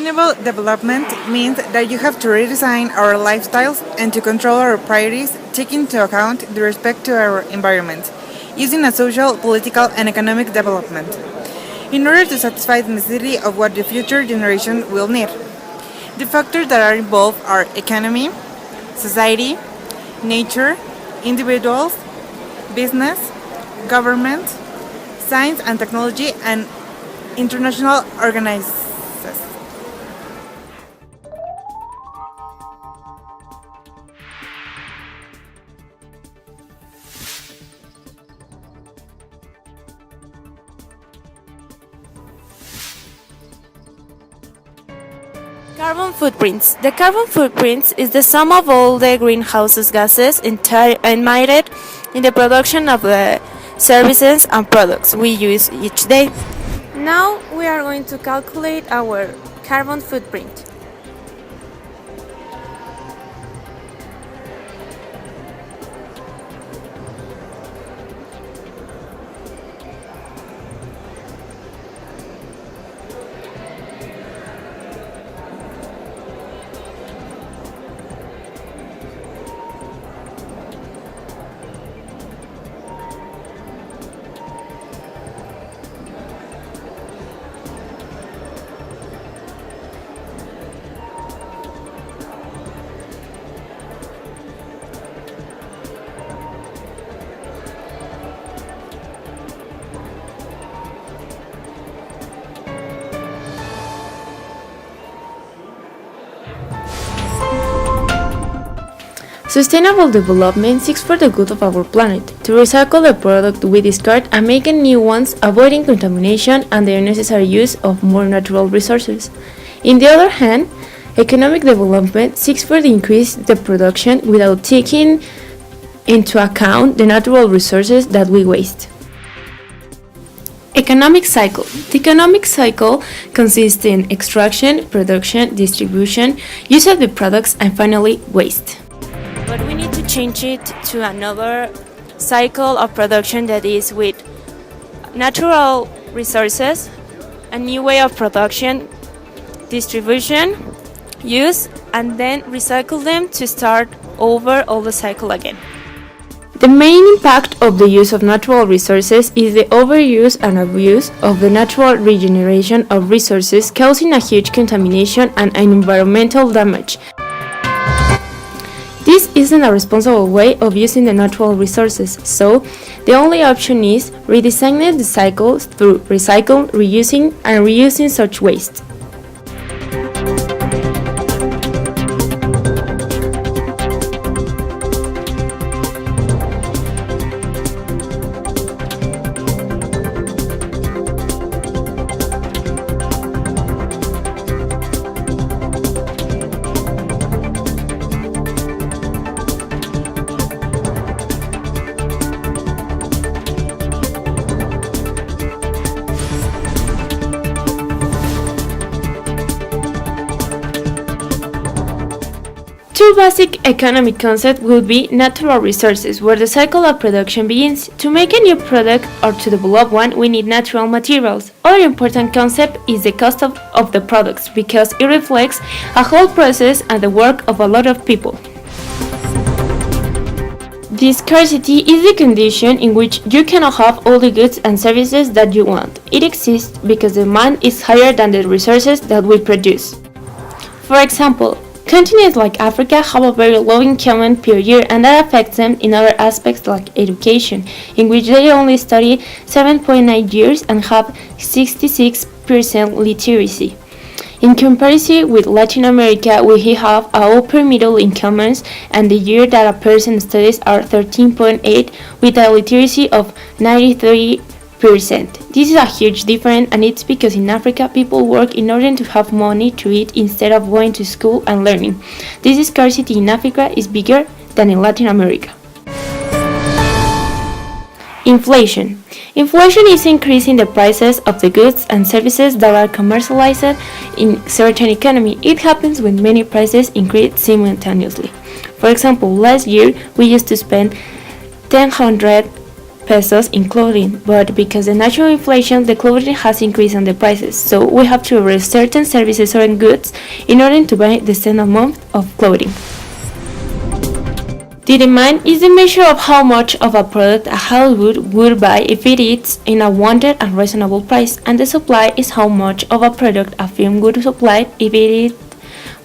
Sustainable development means that you have to redesign our lifestyles and to control our priorities, taking into account the respect to our environment, using a social, political, and economic development, in order to satisfy the necessity of what the future generation will need. The factors that are involved are economy, society, nature, individuals, business, government, science and technology, and international organizations. Carbon footprints. The carbon footprints is the sum of all the greenhouse gases emitted in the production of the services and products we use each day. Now we are going to calculate our carbon footprint. Sustainable development seeks for the good of our planet, to recycle the product we discard and make new ones, avoiding contamination and the unnecessary use of more natural resources. On the other hand, economic development seeks for the increase the production without taking into account the natural resources that we waste. Economic cycle. The economic cycle consists in extraction, production, distribution, use of the products, and finally waste. But we need to change it to another cycle of production that is with natural resources, a new way of production, distribution, use, and then recycle them to start over all the cycle again. The main impact of the use of natural resources is the overuse and abuse of the natural regeneration of resources, causing a huge contamination and environmental damage. This isn't a responsible way of using the natural resources, so the only option is redesigning the cycle through recycling, reusing, and reusing such waste. Two basic economic concepts will be natural resources, where the cycle of production begins. To make a new product or to develop one, we need natural materials. Other important concept is the cost of the products, because it reflects a whole process and the work of a lot of people. The scarcity is the condition in which you cannot have all the goods and services that you want. It exists because the demand is higher than the resources that we produce. For example, continents like Africa have a very low income per year, and that affects them in other aspects like education, in which they only study 7.9 years and have 66% literacy. In comparison with Latin America, we have a upper middle incomes, and the year that a person studies are 13.8 with a literacy of 93%. This is a huge difference, and it's because in Africa people work in order to have money to eat instead of going to school and learning. This scarcity in Africa is bigger than in Latin America. Inflation. Inflation is increasing the prices of the goods and services that are commercialized in certain economy. It happens when many prices increase simultaneously. For example, last year we used to spend 1,000 pesos in clothing, but because the natural inflation, the clothing has increased on the prices, so we have to raise certain services or goods in order to buy the same amount of clothing. The demand is the measure of how much of a product a household would buy if it is in a wanted and reasonable price, and the supply is how much of a product a firm would supply if it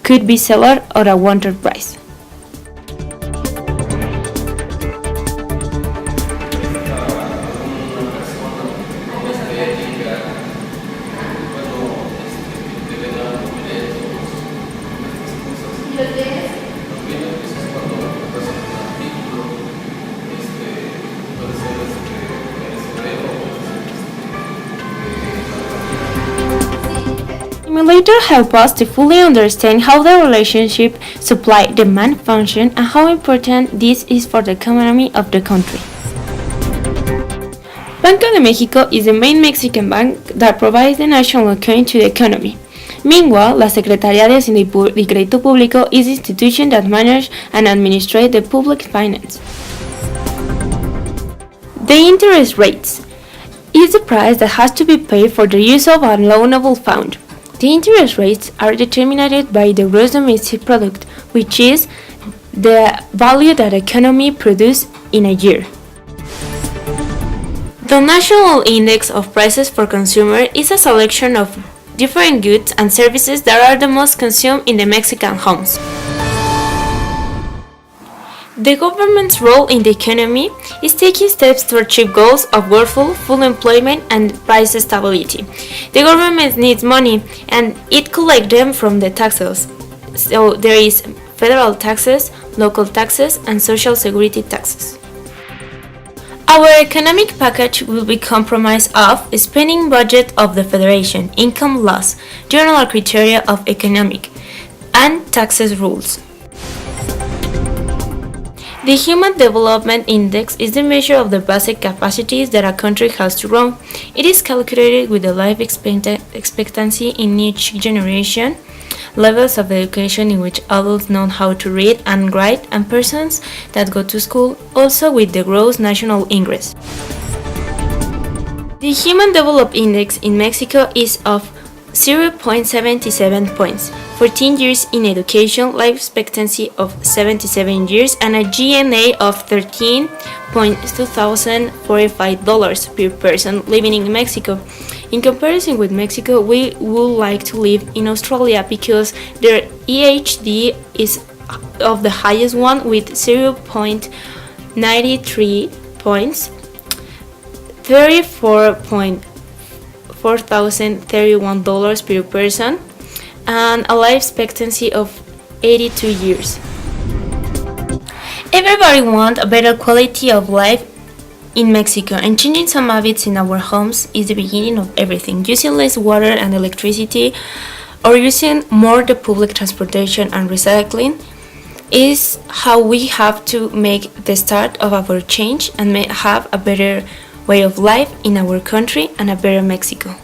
could be sold at a wanted price. Simulator help us to fully understand how the relationship supply-demand function and how important this is for the economy of the country. Banco de Mexico is the main Mexican bank that provides the national coin to the economy. Meanwhile, la Secretaría de Hacienda y Crédito Público is the institution that manages and administrates the public finance. The interest rates is the price that has to be paid for the use of a loanable fund. The interest rates are determined by the gross domestic product, which is the value that the economy produces in a year. The National Index of Prices for Consumer is a selection of different goods and services that are the most consumed in the Mexican homes. The government's role in the economy is taking steps to achieve goals of workforce, full employment, and price stability. The government needs money, and it collects them from the taxes. So there is federal taxes, local taxes, and social security taxes. Our economic package will be comprised of a spending budget of the Federation, income laws, general criteria of economic, and taxes rules. The Human Development Index is the measure of the basic capacities that a country has to grow. It is calculated with the life expectancy in each generation, levels of education in which adults know how to read and write, and persons that go to school, also with the gross national income. The Human Development Index in Mexico is of 0.77 points, 14 years in education, life expectancy of 77 years, and a GNA of $13,245 per person living in Mexico. In comparison with Mexico, we would like to live in Australia because their EHD is of the highest one with 0.93 points, $34,431 per person, and a life expectancy of 82 years. Everybody wants a better quality of life in Mexico, and changing some habits in our homes is the beginning of everything. Using less water and electricity, or using more the public transportation and recycling is how we have to make the start of our change and have a better way of life in our country and a better Mexico.